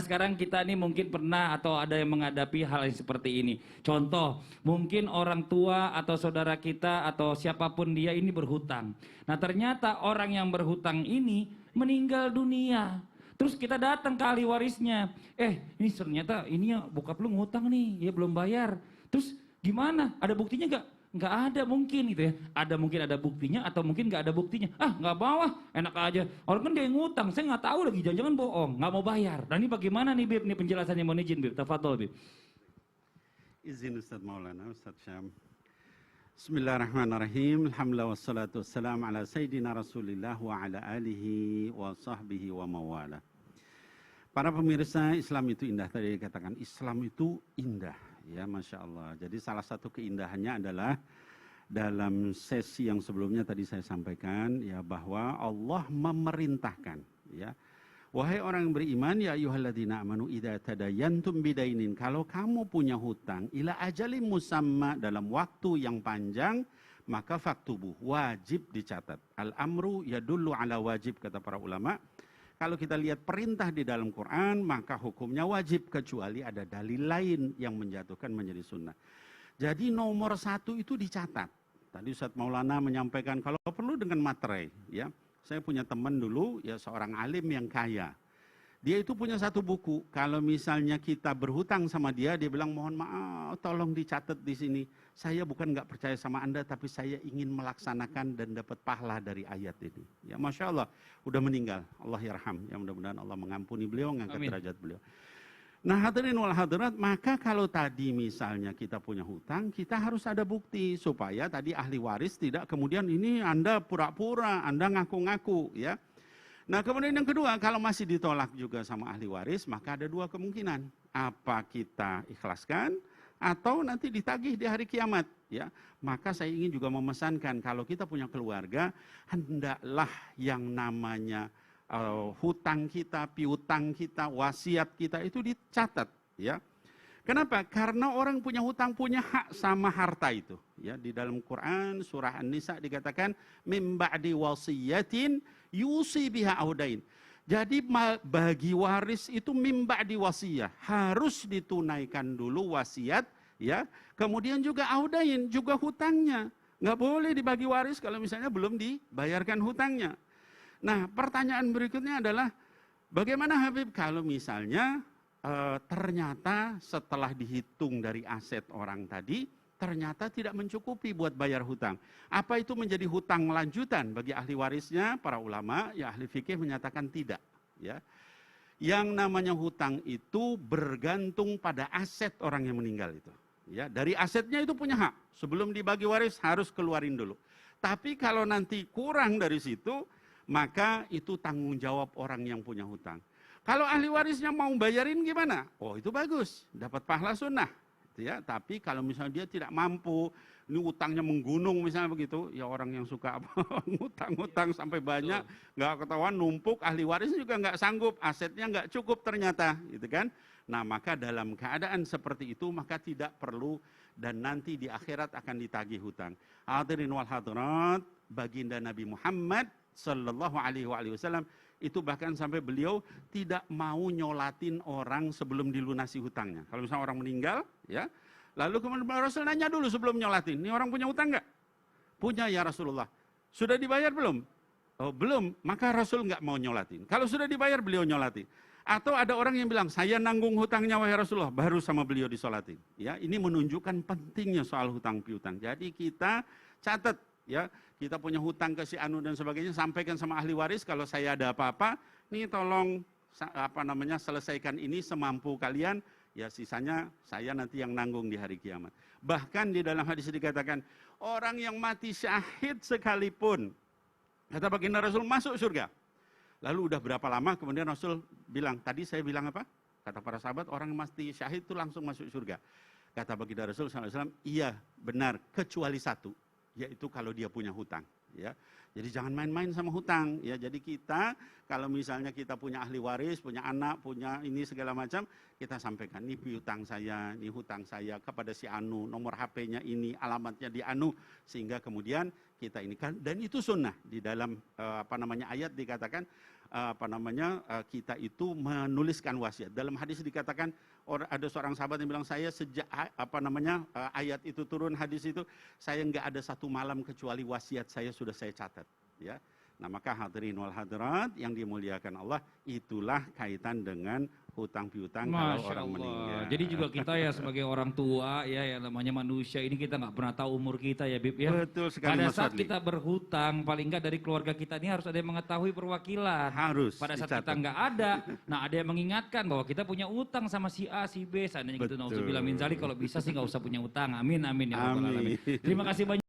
sekarang kita nih mungkin pernah atau ada yang menghadapi hal yang seperti ini. Contoh, mungkin orang tua atau saudara kita atau siapapun dia ini berhutang. Nah ternyata orang yang berhutang ini meninggal dunia. Terus kita datang ke ahli warisnya. Ini ternyata ini ya bokap lu ngutang nih, ya belum bayar. Terus gimana? Ada buktinya gak? Nggak ada mungkin gitu ya. Ada mungkin ada buktinya atau mungkin nggak ada buktinya. Nggak bawa, enak aja. Orang kan dia yang ngutang, saya nggak tahu lagi, jangan-jangan bohong, nggak mau bayar. Nah ini bagaimana nih Bib, ini penjelasannya, mohon izin Bib, tafadhol Bib. Izin Ustaz Maulana, Ustaz Syam. Bismillahirrahmanirrahim. Alhamdulillah wassalatu wassalamu ala sayyidina Rasulillah wa ala alihi wa sahbihi wa mawala. Para pemirsa, Islam itu indah. Tadi dikatakan Islam itu indah. Ya, Masya Allah. Jadi salah satu keindahannya adalah dalam sesi yang sebelumnya tadi saya sampaikan ya bahwa Allah memerintahkan ya. Wahai orang yang beriman, ya ayyuhalladzina amanu idza tadayantum bidainin, kalau kamu punya hutang ila ajalin musamma, dalam waktu yang panjang, maka faktubuh, wajib dicatat. Al-amru yadullu ala wajib, kata para ulama. Kalau kita lihat perintah di dalam Quran, maka hukumnya wajib, kecuali ada dalil lain yang menjatuhkan menjadi sunnah. Jadi nomor satu itu dicatat. Tadi Ustaz Maulana menyampaikan kalau perlu dengan materai. Ya, saya punya teman dulu, ya seorang alim yang kaya. Dia itu punya satu buku. Kalau misalnya kita berhutang sama dia, dia bilang mohon maaf, tolong dicatat di sini. Saya bukan nggak percaya sama Anda, tapi saya ingin melaksanakan dan dapat pahala dari ayat ini. Ya Masya Allah, udah meninggal. Allah yarham. Ya mudah-mudahan Allah mengampuni beliau, mengangkat derajat beliau. Nah hadirin wal hadirat, maka kalau tadi misalnya kita punya hutang, kita harus ada bukti supaya tadi ahli waris tidak kemudian ini Anda pura-pura, Anda ngaku-ngaku ya. Nah kemudian yang kedua, kalau masih ditolak juga sama ahli waris, maka ada dua kemungkinan. Apa kita ikhlaskan atau nanti ditagih di hari kiamat. Ya, maka saya ingin juga memesankan kalau kita punya keluarga, hendaklah yang namanya hutang kita, piutang kita, wasiat kita itu dicatat. Ya, kenapa? Karena orang punya hutang punya hak sama harta itu. Ya, di dalam Quran surah An-Nisa dikatakan mim ba'di wasiyatin yusi biha audain. Jadi bagi waris itu mim ba'di wasiyah, harus ditunaikan dulu wasiat, ya. Kemudian juga audain, juga hutangnya. Nggak boleh dibagi waris kalau misalnya belum dibayarkan hutangnya. Nah, pertanyaan berikutnya adalah bagaimana Habib kalau misalnya ternyata setelah dihitung dari aset orang tadi, ternyata tidak mencukupi buat bayar hutang. Apa itu menjadi hutang lanjutan bagi ahli warisnya? Para ulama, ya ahli fikih menyatakan tidak. Ya. Yang namanya hutang itu bergantung pada aset orang yang meninggal itu. Ya, dari asetnya itu punya hak. Sebelum dibagi waris harus keluarin dulu. Tapi kalau nanti kurang dari situ, maka itu tanggung jawab orang yang punya hutang. Kalau ahli warisnya mau bayarin gimana? Oh itu bagus, dapat pahala sunnah. Ya, tapi kalau misalnya dia tidak mampu, ini utangnya menggunung misalnya begitu, ya orang yang suka ngutang-ngutang sampai banyak, nggak ketahuan numpuk, ahli waris juga nggak sanggup, asetnya nggak cukup ternyata, gitu kan? Nah maka dalam keadaan seperti itu maka tidak perlu dan nanti di akhirat akan ditagih hutang. Hadirin wal hadirat, baginda Nabi Muhammad Sallallahu Alaihi Wasallam itu bahkan sampai beliau tidak mau nyolatin orang sebelum dilunasi hutangnya. Kalau misalnya orang meninggal, ya, lalu kemudian Rasul nanya dulu sebelum nyolatin, ini orang punya hutang nggak? Punya ya Rasulullah. Sudah dibayar belum? Oh belum, maka Rasul nggak mau nyolatin. Kalau sudah dibayar beliau nyolatin. Atau ada orang yang bilang, saya nanggung hutangnya wahai Rasulullah, baru sama beliau disolatin. Ya, ini menunjukkan pentingnya soal hutang piutang. Jadi kita catat, ya, kita punya hutang ke si Anu dan sebagainya, sampaikan sama ahli waris kalau saya ada apa-apa, nih tolong selesaikan ini semampu kalian, ya sisanya saya nanti yang nanggung di hari kiamat. Bahkan di dalam hadis dikatakan, orang yang mati syahid sekalipun, kata baginda Rasul, masuk surga. Lalu udah berapa lama kemudian Rasul bilang, tadi saya bilang apa? Kata para sahabat, orang yang mati syahid itu langsung masuk surga. Kata baginda Rasul SAW, iya benar, kecuali satu, yaitu kalau dia punya hutang. Ya, jadi jangan main-main sama hutang. Ya, jadi kita kalau misalnya kita punya ahli waris, punya anak, punya ini segala macam, kita sampaikan, ini piutang saya, ini hutang saya kepada si Anu, nomor HP-nya ini, alamatnya di Anu, sehingga kemudian kita ini kan, dan itu sunnah di dalam ayat dikatakan kita itu menuliskan wasiat. Dalam hadis dikatakan ada seorang sahabat yang bilang, saya sejak ayat itu turun, hadis itu, saya nggak ada satu malam kecuali wasiat saya sudah saya catat, ya. Nah, maka hadirin wal hadirat yang dimuliakan Allah, itulah kaitan dengan hutang piutang kalau orang meninggal. Jadi juga kita ya sebagai orang tua ya, yang namanya manusia ini, kita nggak pernah tahu umur kita ya, Bib ya. Betul sekali. Pada saat kita berhutang, paling nggak dari keluarga kita ini harus ada yang mengetahui perwakilan. Harus. Pada saat dicatat. kita nggak ada, nah ada yang mengingatkan bahwa kita punya utang sama si A, si B. Seandainya gitu, nauzubillah min dzalik, kalau bisa sih nggak usah punya utang. Amin, amin ya rabbal alamin. Terima kasih banyak.